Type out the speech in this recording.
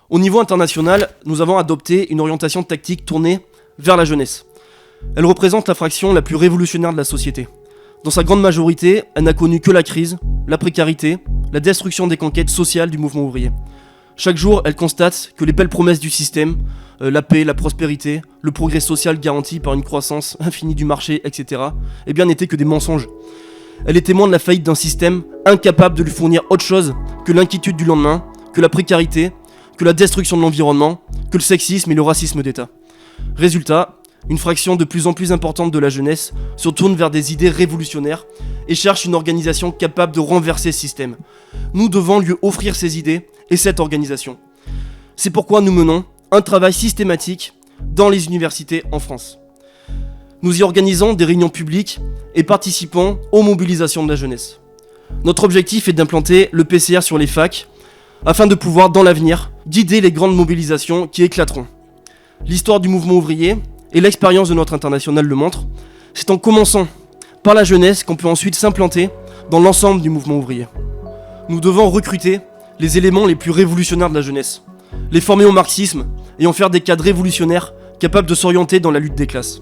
Au niveau international, nous avons adopté une orientation tactique tournée vers la jeunesse. Elle représente la fraction la plus révolutionnaire de la société. Dans sa grande majorité, elle n'a connu que la crise, la précarité, la destruction des conquêtes sociales du mouvement ouvrier. Chaque jour, elle constate que les belles promesses du système, la paix, la prospérité, le progrès social garanti par une croissance infinie du marché, etc., eh bien n'étaient que des mensonges. Elle est témoin de la faillite d'un système incapable de lui fournir autre chose que l'inquiétude du lendemain, que la précarité, que la destruction de l'environnement, que le sexisme et le racisme d'État. Résultat, une fraction de plus en plus importante de la jeunesse se tourne vers des idées révolutionnaires et cherche une organisation capable de renverser ce système. Nous devons lui offrir ces idées et cette organisation. C'est pourquoi nous menons un travail systématique dans les universités en France. Nous y organisons des réunions publiques et participons aux mobilisations de la jeunesse. Notre objectif est d'implanter le PCR sur les facs afin de pouvoir, dans l'avenir, guider les grandes mobilisations qui éclateront. L'histoire du mouvement ouvrier et l'expérience de notre internationale le montrent. C'est en commençant par la jeunesse qu'on peut ensuite s'implanter dans l'ensemble du mouvement ouvrier. Nous devons recruter les éléments les plus révolutionnaires de la jeunesse, les former au marxisme et en faire des cadres révolutionnaires capables de s'orienter dans la lutte des classes.